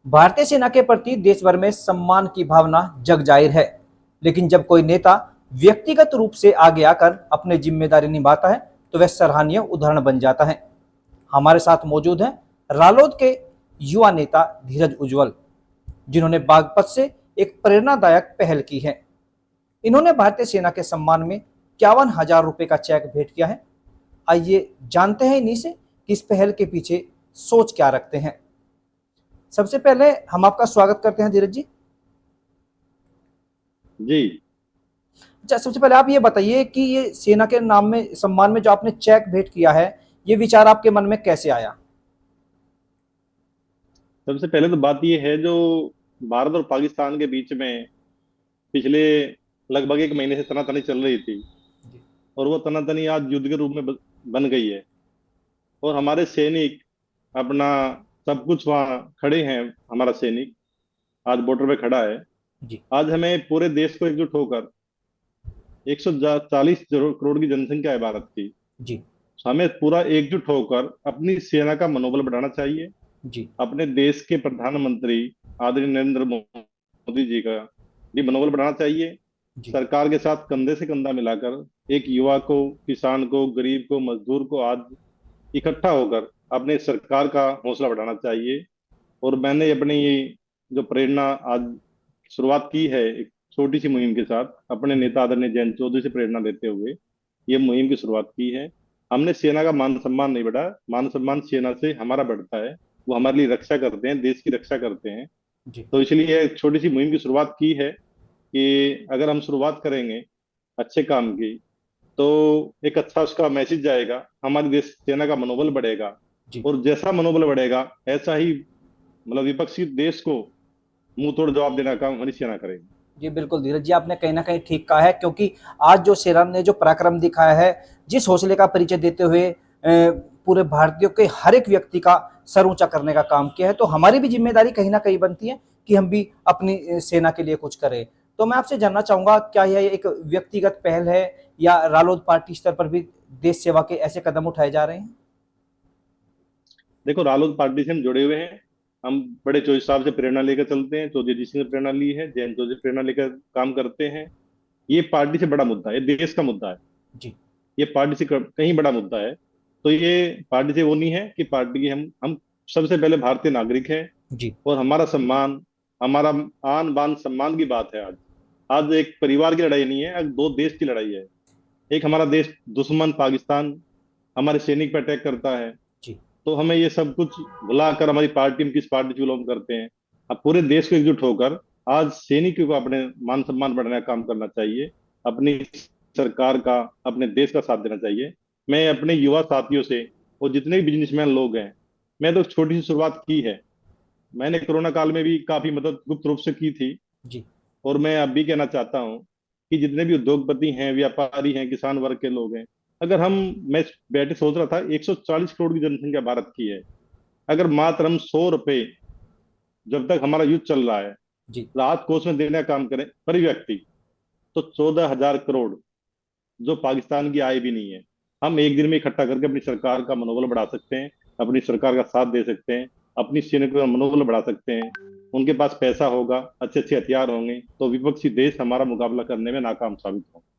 भारतीय सेना के प्रति देश भर में सम्मान की भावना जग जाहिर है, लेकिन जब कोई नेता व्यक्तिगत रूप से आगे आकर अपनी जिम्मेदारी निभाता है तो वह सराहनीय उदाहरण बन जाता है। हमारे साथ मौजूद हैं रालोद के युवा नेता धीरज उज्ज्वल, जिन्होंने बागपत से एक प्रेरणादायक पहल की है। इन्होंने भारतीय सेना के सम्मान में 51,000 रुपए का चेक भेंट किया है। आइए जानते हैं इन्हीं से कि इस पहल के पीछे सोच क्या रखते हैं। सबसे पहले हम आपका स्वागत करते हैं धीरज जी। जी। अच्छा, सबसे पहले आप ये बताइए कि ये सेना के नाम में सम्मान में जो आपने चेक भेंट किया है, ये विचार आपके मन में कैसे आया? सबसे पहले तो बात ये है, जो भारत और पाकिस्तान के बीच में पिछले लगभग एक महीने से तनातनी चल रही थी, और वो तनातनी आज युद्ध के रूप में बन गई है। और हमारे सैनिक अपना सब कुछ वहाँ खड़े हैं। हमारा सैनिक आज बॉर्डर पे खड़ा है। जी आज हमें पूरे देश को एकजुट होकर 140 करोड़ की जनसंख्या है भारत की। जी हमें पूरा एकजुट होकर अपनी सेना का मनोबल बढ़ाना चाहिए। जी अपने देश के प्रधानमंत्री आदरणीय नरेंद्र मोदी जी का भी मनोबल बढ़ाना चाहिए। जी सरकार के साथ कंधे से कंधा मिलाकर एक युवा को, किसान को, गरीब को, मजदूर को आज इकट्ठा होकर अपने सरकार का हौसला बढ़ाना चाहिए। और मैंने अपनी ये जो प्रेरणा आज शुरुआत की है, एक छोटी सी मुहिम के साथ अपने जी नेता आदरणीय जयंत चौधरी से प्रेरणा लेते हुए ये मुहिम की शुरुआत की है। हमने सेना का मान सम्मान नहीं बढ़ा, मान सम्मान सेना से हमारा बढ़ता है। वो हमारे लिए रक्षा करते हैं, देश की रक्षा करते हैं। जी तो इसलिए एक छोटी सी मुहिम की शुरुआत की है कि अगर हम शुरुआत करेंगे अच्छे काम की, तो एक अच्छा उसका मैसेज जाएगा, हमारी देश सेना का मनोबल बढ़ेगा। जी और जैसा मनोबल बढ़ेगा, ऐसा ही विपक्षी देश को मुंह तोड़ जवाब देने का काम हमारी सेना करेगी। जी, बिल्कुल धीरज जी, आपने कहीं ना कहीं ठीक कहा है, क्योंकि आज जो सेना ने जो पराक्रम दिखाया है, जिस हौसले का परिचय देते हुए पूरे भारतीयों के हर एक व्यक्ति का सर ऊंचा करने का काम किया है, तो हमारी भी जिम्मेदारी कहीं ना कहीं बनती है कि हम भी अपनी सेना के लिए कुछ करें। तो मैं आपसे जानना चाहूंगा, क्या यह एक व्यक्तिगत पहल है या रालोद पार्टी स्तर पर भी देश सेवा के ऐसे कदम उठाए जा रहे हैं? देखो, रालोद पार्टी से हम जुड़े हुए हैं। हम बड़े चौधरी साहब से प्रेरणा लेकर चलते हैं, चौधरी जी सिंह से प्रेरणा ली है, जयंत चौधरी से प्रेरणा लेकर काम करते हैं। ये पार्टी से बड़ा मुद्दा है, ये देश का मुद्दा है। जी ये पार्टी से कहीं बड़ा मुद्दा है। तो ये पार्टी से वो नहीं है कि पार्टी की हम सबसे पहले भारतीय नागरिक हैं। जी और हमारा सम्मान, हमारा आन बान सम्मान की बात है आज। आज एक परिवार की लड़ाई नहीं है, आज दो देश की लड़ाई है। एक हमारा देश दुश्मन पाकिस्तान हमारे सैनिक पर अटैक करता है, जी तो हमें ये सब कुछ भुलाकर हमारी पार्टी में किस पार्टी को बिलोंग करते हैं, अब पूरे देश को एकजुट होकर आज सैनिकों को अपने मान सम्मान बढ़ाने का काम करना चाहिए। अपनी सरकार का, अपने देश का साथ देना चाहिए। मैं अपने युवा साथियों से और जितने भी बिजनेसमैन लोग हैं, मैं तो छोटी सी शुरुआत की है। मैंने कोरोना काल में भी काफी मदद गुप्त रूप से की थी। जी और मैं अब भी कहना चाहता हूँ कि जितने भी उद्योगपति हैं, व्यापारी हैं, किसान वर्ग के लोग हैं, अगर हम, मैं बैठे सोच रहा था 140 करोड़ की जनसंख्या भारत की है। अगर मात्र हम 100 रुपए, जब तक हमारा युद्ध चल रहा है, जी राहत कोष में देने का काम करें पर व्यक्ति, तो 14,000 करोड़, जो पाकिस्तान की आय भी नहीं है, हम एक दिन में इकट्ठा करके अपनी सरकार का मनोबल बढ़ा सकते हैं, अपनी सरकार का साथ दे सकते हैं, अपनी सैनिकों का मनोबल बढ़ा सकते हैं। उनके पास पैसा होगा, अच्छे अच्छे हथियार होंगे, तो विपक्षी देश हमारा मुकाबला करने में नाकाम साबित होंगे।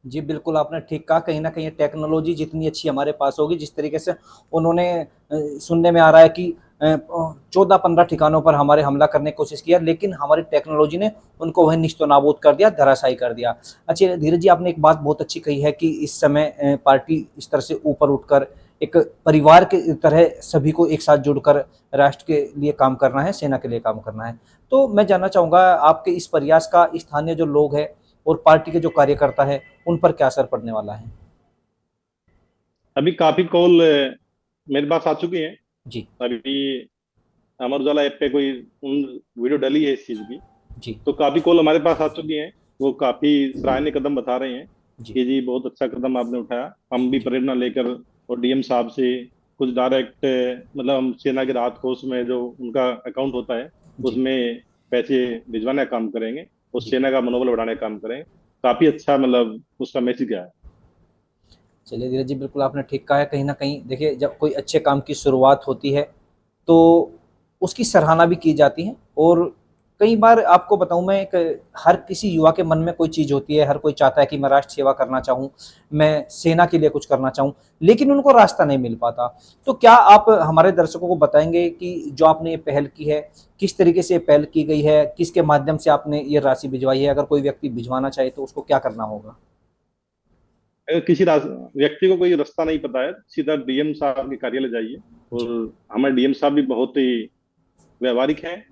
जी, बिल्कुल आपने ठीक कहा। कहीं न कहीं टेक्नोलॉजी जितनी अच्छी हमारे पास होगी, जिस तरीके से उन्होंने सुनने में आ रहा है कि 14-15 ठिकानों पर हमारे हमला करने की कोशिश किया, लेकिन हमारी टेक्नोलॉजी ने उनको वहीं निस्तनाबूद कर दिया, धराशायी कर दिया। अच्छा धीरज जी, आपने एक बात बहुत अच्छी कही है कि इस समय पार्टी इस तरह से ऊपर उठकर एक परिवार की तरह सभी को एक साथ जुड़कर राष्ट्र के लिए काम करना है, सेना के लिए काम करना है। तो मैं जानना चाहूँगा, आपके इस प्रयास का स्थानीय जो लोग हैं और पार्टी के जो कार्यकर्ता हैं, उन पर क्या असर पड़ने वाला है? अभी काफी कॉल मेरे पास आ चुकी हैं। जी, अभी अमर उजाला ऐप पे कोई उन वीडियो डली है इस चीज की, जी, तो काफी कॉल हमारे पास आ चुकी हैं। वो काफी सराहनीय कदम बता रहे हैं जी, कि जी बहुत अच्छा कदम आपने उठाया। हम भी जी, प्रेरणा लेकर और डीएम साहब से कुछ डायरेक्ट, हम सेना के राहत कोष में जो उनका अकाउंट होता है, जी, उसमें पैसे भिजवाने का काम करेंगे और जी। सेना का मनोबल बढ़ाने का काम करेंगे। काफी अच्छा उसका मैसेज गया है। चलिए धीरज जी, बिल्कुल आपने ठीक कहा है। कहीं न कहीं देखिए, जब कोई अच्छे काम की शुरुआत होती है, तो उसकी सराहना भी की जाती है। और कई बार आपको बताऊं मैं, एक हर किसी युवा के मन में कोई चीज़ होती है, हर कोई चाहता है कि मैं राष्ट्र सेवा करना चाहूँ, मैं सेना के लिए कुछ करना चाहूँ, लेकिन उनको रास्ता नहीं मिल पाता। तो क्या आप हमारे दर्शकों को बताएंगे कि जो आपने ये पहल की है, किस तरीके से पहल की गई है, किसके माध्यम से आपने ये राशि भिजवाई है? अगर कोई व्यक्ति भिजवाना चाहे तो उसको क्या करना होगा? अगर किसी व्यक्ति को कोई रास्ता नहीं पता है, सीधा डीएम साहब के कार्यालय जाइए। और जी। हमारे डीएम साहब भी बहुत ही व्यवहारिक हैं।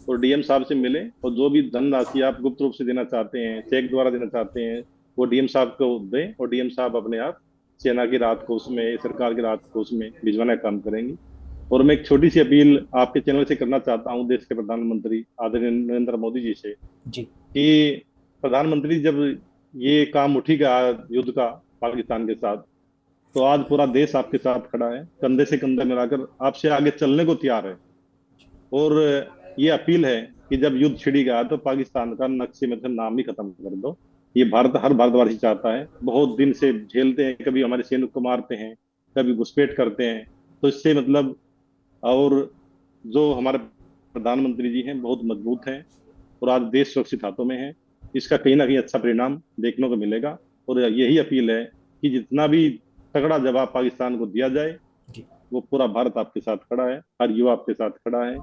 और डीएम साहब से मिले, और जो भी धनराशि आप गुप्त रूप से देना चाहते हैं, चेक द्वारा देना चाहते हैं, वो डीएम साहब को दें, और डीएम साहब अपने आप सेना की राहत कोष में, सरकार की राहत कोष में भिजवाने का काम करेंगे। और मैं एक छोटी सी अपील आपके चैनल से करना चाहता हूँ देश के प्रधानमंत्री आदरणीय नरेंद्र मोदी जी से, जी। कि प्रधानमंत्री, जब ये काम उठेगा युद्ध का पाकिस्तान के साथ, तो आज पूरा देश आपके साथ खड़ा है, कंधे से कंधा मिलाकर आपसे आगे चलने को तैयार है। और ये अपील है कि जब युद्ध छिड़ेगा तो पाकिस्तान का नक्शे में से नाम ही खत्म कर दो। ये भारत, हर भारतवासी चाहता है। बहुत दिन से झेलते हैं, कभी हमारे सैनिक को मारते हैं, कभी घुसपैठ करते हैं। तो इससे मतलब, और जो हमारे प्रधानमंत्री जी हैं बहुत मजबूत हैं, और आज देश सुरक्षित हाथों में है। इसका कहीं ना कहीं अच्छा परिणाम देखने को मिलेगा। और यही अपील है कि जितना भी तगड़ा जवाब पाकिस्तान को दिया जाए, जी। वो पूरा भारत आपके साथ खड़ा है, हर युवा आपके साथ खड़ा है,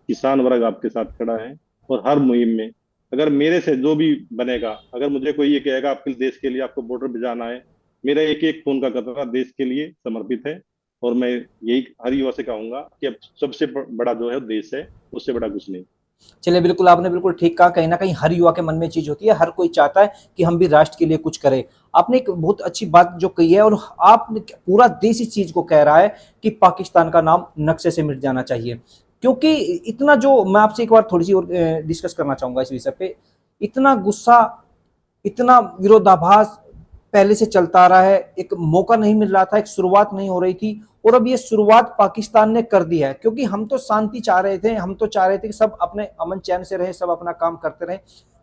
किसान वर्ग आपके साथ खड़ा है। और हर मुहिम में अगर मेरे से जो भी बनेगा, अगर मुझे कोई ये कहेगा आपके देश के लिए आपको बॉर्डर पे जाना है, मेरा एक एक खून का कतरा देश के लिए समर्पित है। और मैं यही हर युवा से कहूंगा कि अब सबसे बड़ा जो है वो देश है, उससे बड़ा कुछ नहीं। चलिए, बिल्कुल आपने बिल्कुल ठीक कहा। कहीं न कहीं हर युवा के मन में चीज़ होती है, हर कोई चाहता है कि हम भी राष्ट्र के लिए कुछ करें। आपने एक बहुत अच्छी बात जो कही है, और आपने पूरा देश इस चीज़ को कह रहा है कि पाकिस्तान का नाम नक्शे से मिट जाना चाहिए। क्योंकि इतना जो मैं आपसे एक बार थोड़ी-सी और डिस्कस करना चाहूँगा इस विषय पे। इतना गुस्सा, इतना विरोधाभास पहले से चलता आ रहा है, एक मौका नहीं मिल रहा था, एक शुरुआत नहीं हो रही थी, और अब ये शुरुआत पाकिस्तान ने कर दी है। क्योंकि हम तो शांति चाह रहे थे, हम तो चाह रहे थे कि सब अपने अमन चैन से रहे, सब अपना काम करते रहे,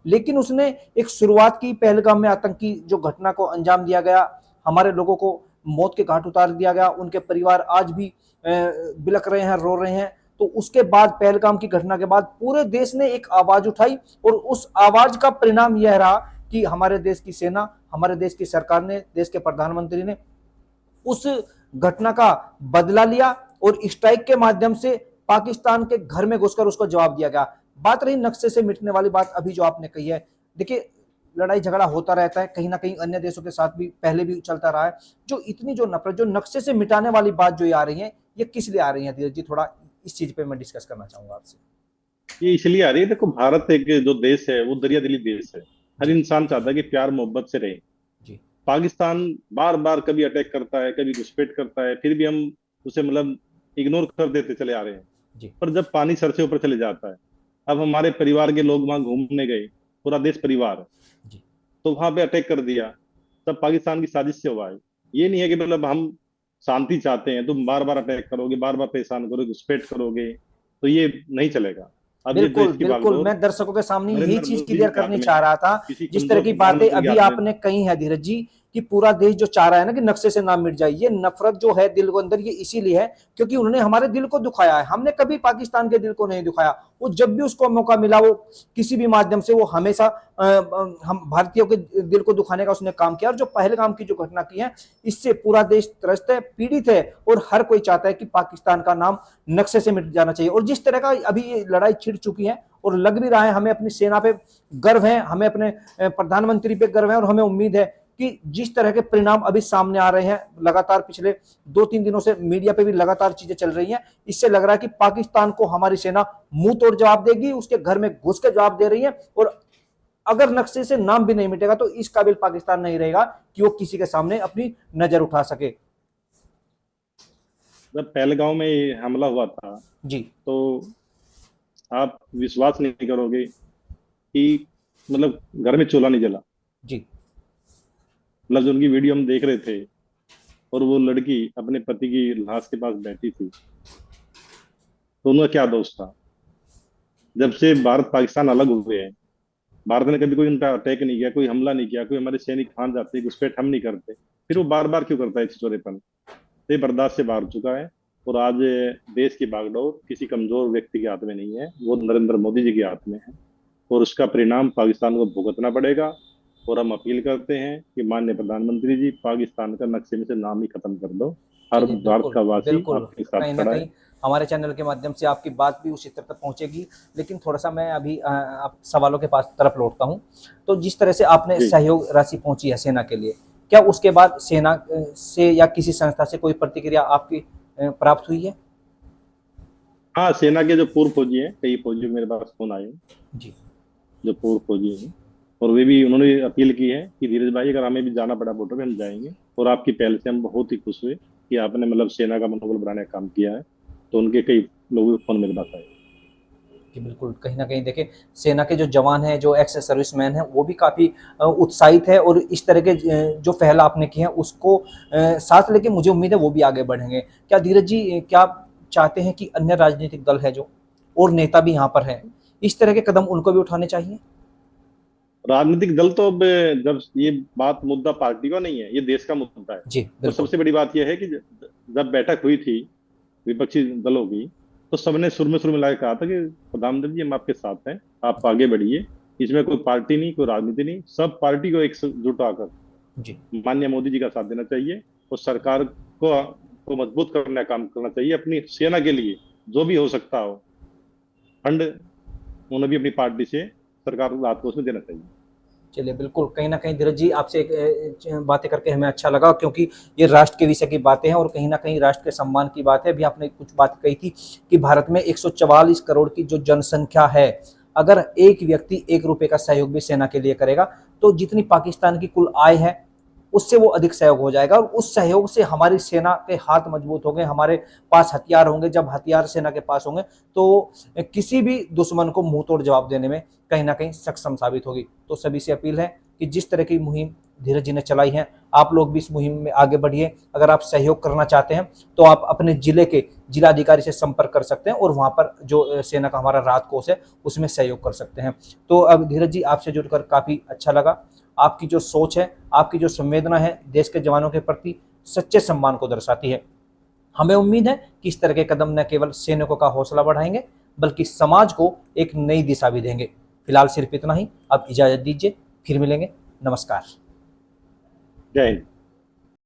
लेकिन उसने एक शुरुआत की। पहलगाम में आतंकी जो घटना को अंजाम दिया गया, हमारे लोगों को मौत के घाट उतार दिया गया, उनके परिवार आज भी बिलख रहे हैं, रो रहे हैं। तो उसके बाद, पहलगाम की घटना के बाद, पूरे देश ने एक आवाज उठाई, और उस आवाज का परिणाम यह रहा कि हमारे देश की सेना, हमारे देश की सरकार ने, देश के प्रधानमंत्री ने उस घटना का बदला लिया, और स्ट्राइक के माध्यम से पाकिस्तान के घर में घुसकर उसको जवाब दिया गया। बात रही नक्शे से मिटने वाली बात, अभी जो आपने कही है, देखिए, लड़ाई झगड़ा होता रहता है, कहीं ना कहीं अन्य देशों के साथ भी पहले भी चलता रहा है। जो इतनी जो नफरत, जो नक्शे से मिटाने वाली बात जो ये आ रही है, ये किस लिए आ रही है धीरज जी? थोड़ा इस चीज पे मैं डिस्कस करना चाहूंगा आपसे। ये इसलिए आ रही है, देखो, भारत एक जो देश है वो दरिया दिली देश है। हर जी। इंसान चाहता है कि प्यार मोहब्बत से रहे। जी। पाकिस्तान बार बार कभी अटैक करता है, कभी घुसपैठ करता है, फिर भी हम उसे मतलब इग्नोर कर देते चले आ रहे हैं। जी। पर जब पानी सर से ऊपर चले जाता है, अब हमारे परिवार के लोग वहां घूमने गए, पूरा देश परिवार है, जी। तो वहां पे अटैक कर दिया, सब पाकिस्तान की साजिश से हुआ है। ये नहीं है कि मतलब हम शांति चाहते हैं, तुम बार बार अटैक करोगे, बार बार परेशान करोगे, घुसपैठ करोगे, तो ये नहीं चलेगा। अब ये बिल्कुल, देश की बिल्कुल, बागडोर मैं दर्शकों के सामने यही नरेंद्र चीज़ मोदी जी क्लियर के हाथ करनी में चाह है, रहा था। किसी जिस तरह कमजोर की बातें प्रधानमंत्री के अभी हाथ में। आपने कही हैं धीरज जी, कि पूरा देश जो चाह रहा है ना कि नक्शे से ना मिट जाए, ये नफ़रत जो है दिल के अंदर, ये इसीलिए है क्योंकि उन्होंने हमारे दिल को दुखाया है। हमने कभी पाकिस्तान के दिल को नहीं दुखाया। वो जब भी उसको मौका मिला, वो किसी भी माध्यम से, वो हमेशा हम भारतीयों के दिल को दुखाने का उसने काम किया। और जो पहलगाम की जो घटना की है, इससे पूरा देश त्रस्त है, पीड़ित है, और हर कोई चाहता है कि पाकिस्तान का नाम नक्शे से मिट जाना चाहिए। और जिस तरह का अभी ये लड़ाई छिड़ चुकी है, और लग भी रहा है, हमें अपनी सेना पे गर्व है, हमें अपने प्रधानमंत्री पे गर्व है, और हमें उम्मीद है कि जिस तरह के परिणाम अभी सामने आ रहे हैं, लगातार पिछले 2-3 दिनों से मीडिया पे भी लगातार चीजें चल रही हैं, इससे लग रहा है कि पाकिस्तान को हमारी सेना मुंह तोड़ जवाब देगी, उसके घर में घुस के जवाब दे रही है। और अगर नक्शे से नाम भी नहीं मिटेगा तो इस काबिल पाकिस्तान नहीं रहेगा कि वो किसी के सामने अपनी नजर उठा सके। जब पहलगांव में ये हमला हुआ था, जी। तो आप विश्वास नहीं करोगे कि मतलब घर में चूल्हा नहीं जला। जी। मतलब जो उनकी वीडियो हम देख रहे थे, और वो लड़की अपने पति की लाश के पास बैठी थी, तो उनका क्या दोष था? जब से भारत पाकिस्तान अलग हुए हैं, भारत ने कभी कोई उनका अटैक नहीं किया, कोई हमला नहीं किया, कोई हमारे सैनिक ठान जाते, घुसपैठ हम नहीं करते, फिर वो जी। बार बार क्यों करता है छिछोरेपन? ये बर्दाश्त से बाहर हो चुका है। और आज देश की बागडोर किसी कमजोर व्यक्ति के हाथ में नहीं है, वो नरेंद्र मोदी जी के हाथ में है। और उसका परिणाम पाकिस्तान को भुगतना पड़ेगा। और हम अपील करते हैं कि माननीय प्रधानमंत्री जी, पाकिस्तान का नक्शे में से नाम ही खत्म कर दो। हर जी जी, भारत बिल्कुल का वासी बिल्कुल। आपके साथ कहीं ना खड़ा कहीं है। हमारे चैनल के माध्यम से आपकी बात भी उसी तरह तक पहुंचेगी। लेकिन थोड़ा सा मैं अभी आप सवालों के पास तरफ लौटता हूं। तो जिस तरह से आपने जी सहयोग राशि पहुंची है सेना के लिए, क्या उसके बाद सेना से या किसी संस्था से कोई प्रतिक्रिया आपकी प्राप्त हुई है? हाँ, सेना के जो पूर्व फौजी हैं, कई फौजी मेरे पास फोन आए हैं, जी जो पूर्व फौजी हैं। और वे भी, उन्होंने अपील की है कि धीरज भाई, अगर हमें भी जाना पड़ा बॉर्डर में, हम जाएंगे। और आपकी पहल से हम बहुत ही खुश हुए कि आपने मतलब सेना का मनोबल बढ़ाने का काम किया है। तो उनके कई लोगों के फोन मेरे पास आए। जी, बिल्कुल। कहीं न कहीं देखिए, सेना के जो जवान हैं, जो एक्स सर्विसमैन हैं, वो भी काफ़ी उत्साहित है और इस तरह के जो पहल आपने की है उसको साथ लेके मुझे उम्मीद है वो भी आगे बढ़ेंगे। क्या धीरज जी, क्या आप चाहते हैं कि अन्य राजनीतिक दल है जो और नेता भी यहाँ पर हैं, इस तरह के कदम उनको भी उठाने चाहिए? राजनीतिक दल तो अब, जब ये बात, मुद्दा पार्टी का नहीं है, ये देश का मुद्दा है। जी, और बिल्कुल। सबसे बड़ी बात यह है कि जब बैठक हुई थी विपक्षी दलों की, तो सबने सुर में लाके कहा था कि प्रधानमंत्री जी, हम आपके साथ हैं, आप आगे बढ़िए। इसमें कोई पार्टी नहीं, कोई राजनीति नहीं, सब पार्टी को एक जुटा कर जी। माननीय मोदी जी का साथ देना चाहिए। और सरकार को मजबूत करने का काम करना चाहिए, अपनी सेना के लिए जो भी हो सकता हो फंड, उन्हें भी अपनी पार्टी से सरकार को रात को उसमें देना चाहिए। चलिए, बिल्कुल। कहीं न कहीं धीरज जी, आपसे एक बातें करके हमें अच्छा लगा, क्योंकि ये राष्ट्र के विषय की बातें हैं और कहीं न कहीं राष्ट्र के सम्मान की बात है। अभी आपने कुछ बात कही थी कि भारत में 144 करोड़ की जो जनसंख्या है, अगर एक व्यक्ति ₹1 का सहयोग भी सेना के लिए करेगा, तो जितनी पाकिस्तान की कुल आय है, उससे वो अधिक सहयोग हो जाएगा और उस सहयोग से हमारी सेना के हाथ मजबूत होंगे, हमारे पास हथियार होंगे। जब हथियार सेना के पास होंगे, तो किसी भी दुश्मन को मुंह तोड़ जवाब देने में कहीं ना कहीं सक्षम साबित होगी। तो सभी से अपील है कि जिस तरह की मुहिम धीरज जी ने चलाई है, आप लोग भी इस मुहिम में आगे बढ़िए। अगर आप सहयोग करना चाहते हैं तो आप अपने जिले के जिलाधिकारी से संपर्क कर सकते हैं और वहां पर जो सेना का हमारा राहत कोष है उसमें सहयोग कर सकते हैं। तो अब धीरज जी, आपसे जुड़कर काफी अच्छा लगा। आपकी जो सोच है, आपकी जो संवेदना है देश के जवानों के प्रति, सच्चे सम्मान को दर्शाती है। हमें उम्मीद है कि इस तरह के कदम न केवल सैनिकों का हौसला बढ़ाएंगे बल्कि समाज को एक नई दिशा भी देंगे। फिलहाल सिर्फ इतना ही। अब इजाजत दीजिए, फिर मिलेंगे। नमस्कार। जय हिंद।